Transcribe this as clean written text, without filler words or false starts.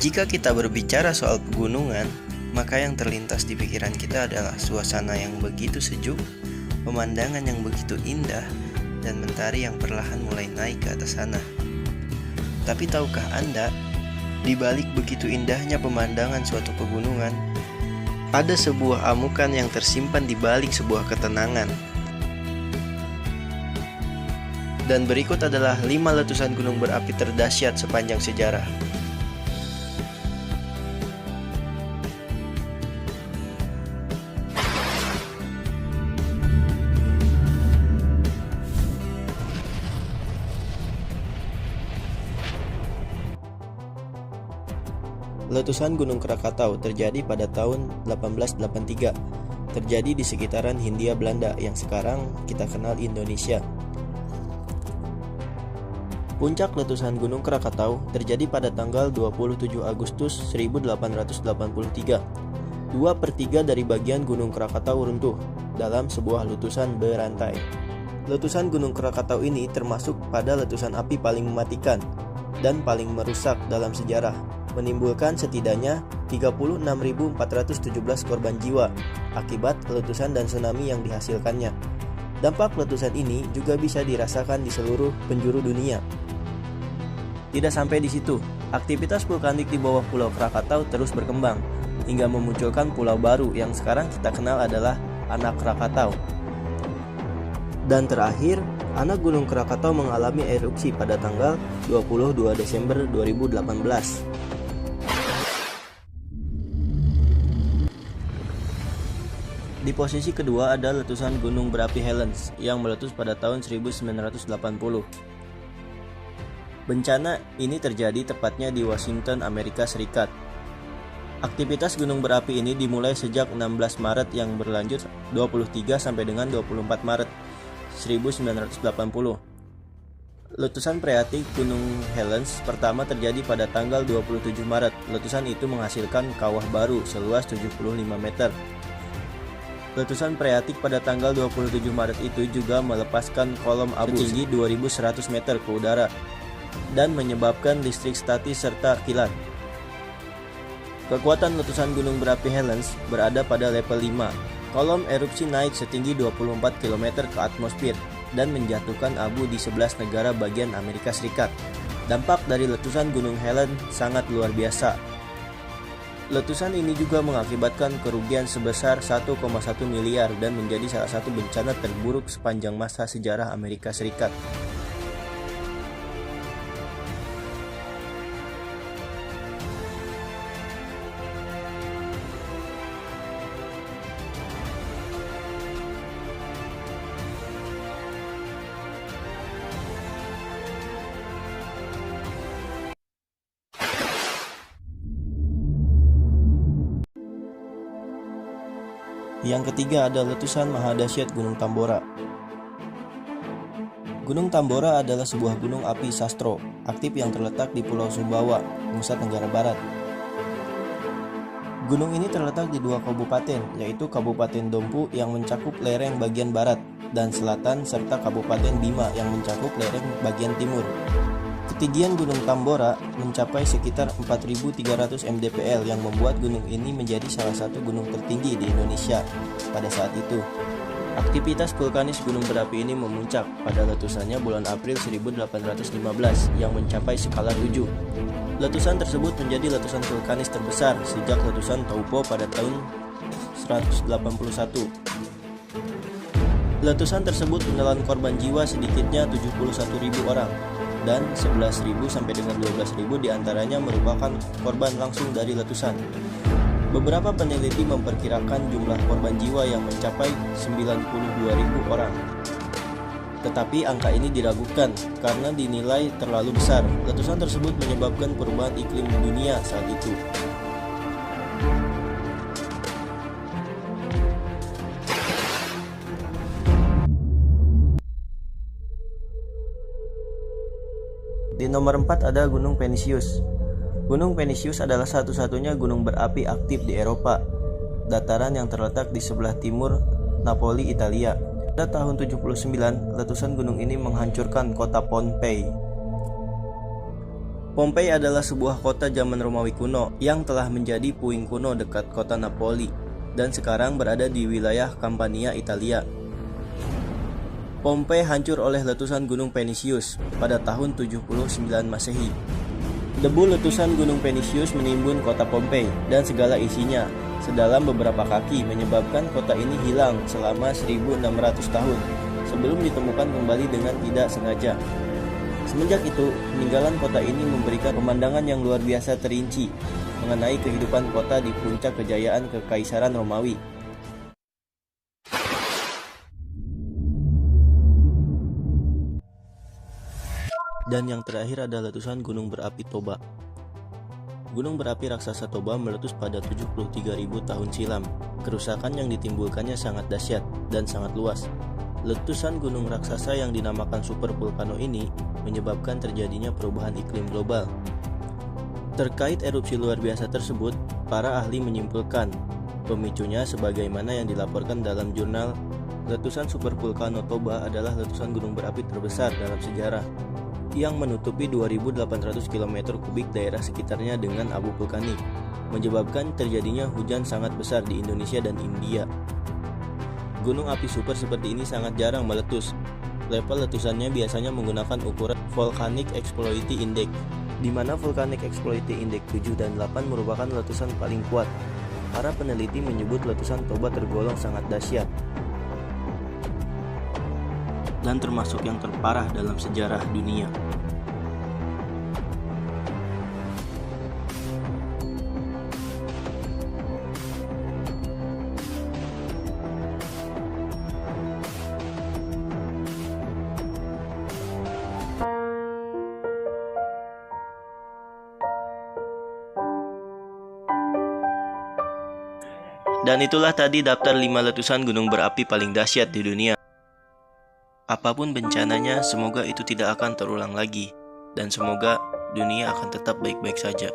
Jika kita berbicara soal pegunungan, maka yang terlintas di pikiran kita adalah suasana yang begitu sejuk, pemandangan yang begitu indah, dan mentari yang perlahan mulai naik ke atas sana. Tapi tahukah Anda, di balik begitu indahnya pemandangan suatu pegunungan, ada sebuah amukan yang tersimpan di balik sebuah ketenangan. Dan berikut adalah 5 letusan gunung berapi terdahsyat sepanjang sejarah. Letusan Gunung Krakatau terjadi pada tahun 1883, terjadi di sekitaran Hindia Belanda yang sekarang kita kenal Indonesia. Puncak letusan Gunung Krakatau terjadi pada tanggal 27 Agustus 1883. 2/3 dari bagian Gunung Krakatau runtuh dalam sebuah letusan berantai. Letusan Gunung Krakatau ini termasuk pada letusan api paling mematikan dan paling merusak dalam sejarah, menimbulkan setidaknya 36.417 korban jiwa akibat letusan dan tsunami yang dihasilkannya. Dampak letusan ini juga bisa dirasakan di seluruh penjuru dunia. Tidak sampai di situ, aktivitas vulkanik di bawah Pulau Krakatau terus berkembang hingga memunculkan pulau baru yang sekarang kita kenal adalah Anak Krakatau. Dan terakhir, Anak Gunung Krakatau mengalami erupsi pada tanggal 22 Desember 2018. Di posisi kedua ada letusan gunung berapi Helens yang meletus pada tahun 1980. Bencana ini terjadi tepatnya di Washington, Amerika Serikat. Aktivitas gunung berapi ini dimulai sejak 16 Maret yang berlanjut 23 sampai dengan 24 Maret 1980. Letusan freatik Gunung Helens pertama terjadi pada tanggal 27 Maret. Letusan itu menghasilkan kawah baru seluas 75 meter. Letusan freatik pada tanggal 27 Maret itu juga melepaskan kolom abu setinggi 2100 meter ke udara dan menyebabkan listrik statis serta kilat. Kekuatan letusan gunung berapi Helens berada pada level 5. Kolom erupsi naik setinggi 24 km ke atmosfer dan menjatuhkan abu di 11 negara bagian Amerika Serikat. Dampak dari letusan Gunung Helens sangat luar biasa. Letusan ini juga mengakibatkan kerugian sebesar 1,1 miliar dan menjadi salah satu bencana terburuk sepanjang masa sejarah Amerika Serikat. Yang ketiga ada letusan mahadahsyat Gunung Tambora. Gunung Tambora adalah sebuah gunung api sastro aktif yang terletak di Pulau Sumbawa, Nusa Tenggara Barat. Gunung ini terletak di 2 kabupaten, yaitu Kabupaten Dompu yang mencakup lereng bagian barat dan selatan serta Kabupaten Bima yang mencakup lereng bagian timur. Ketinggian Gunung Tambora mencapai sekitar 4.300 mdpl yang membuat gunung ini menjadi salah satu gunung tertinggi di Indonesia pada saat itu. Aktivitas vulkanis gunung berapi ini memuncak pada letusannya bulan April 1815 yang mencapai skala 7. Letusan tersebut menjadi letusan vulkanis terbesar sejak letusan Taupo pada tahun 181. Letusan tersebut menelan korban jiwa sedikitnya 71.000 orang dan 11.000 sampai dengan 12.000 diantaranya merupakan korban langsung dari letusan. Beberapa peneliti memperkirakan jumlah korban jiwa yang mencapai 92.000 orang. Tetapi angka ini diragukan karena dinilai terlalu besar. Letusan tersebut menyebabkan perubahan iklim dunia saat itu. Di nomor 4 ada Gunung Venisius. Gunung Venisius adalah satu-satunya gunung berapi aktif di Eropa, dataran yang terletak di sebelah timur Napoli, Italia. Pada tahun 79, letusan gunung ini menghancurkan kota Pohnpei. Pompei adalah sebuah kota zaman Romawi kuno yang telah menjadi puing kuno dekat kota Napoli dan sekarang berada di wilayah Campania, Italia. Pompei hancur oleh letusan Gunung Penisius pada tahun 79 Masehi. Debu letusan Gunung Penisius menimbun kota Pompei dan segala isinya sedalam beberapa kaki, menyebabkan kota ini hilang selama 1600 tahun sebelum ditemukan kembali dengan tidak sengaja. Semenjak itu, peninggalan kota ini memberikan pemandangan yang luar biasa terinci mengenai kehidupan kota di puncak kejayaan Kekaisaran Romawi. Dan yang terakhir adalah letusan gunung berapi Toba. Gunung berapi raksasa Toba meletus pada 73.000 tahun silam. Kerusakan yang ditimbulkannya sangat dahsyat dan sangat luas. Letusan gunung raksasa yang dinamakan super vulkano ini menyebabkan terjadinya perubahan iklim global. Terkait erupsi luar biasa tersebut, para ahli menyimpulkan pemicunya sebagaimana yang dilaporkan dalam jurnal letusan super vulkano Toba adalah letusan gunung berapi terbesar dalam sejarah yang menutupi 2.800 km kubik daerah sekitarnya dengan abu vulkanik, menyebabkan terjadinya hujan sangat besar di Indonesia dan India. Gunung api super seperti ini sangat jarang meletus. Level letusannya biasanya menggunakan ukuran Volcanic Exploity Index, di mana Volcanic Exploity Index 7 dan 8 merupakan letusan paling kuat. Para peneliti menyebut letusan Toba tergolong sangat dahsyat dan termasuk yang terparah dalam sejarah dunia. Dan itulah tadi daftar 5 letusan gunung berapi paling dahsyat di dunia. Apapun bencananya, semoga itu tidak akan terulang lagi, dan semoga dunia akan tetap baik-baik saja.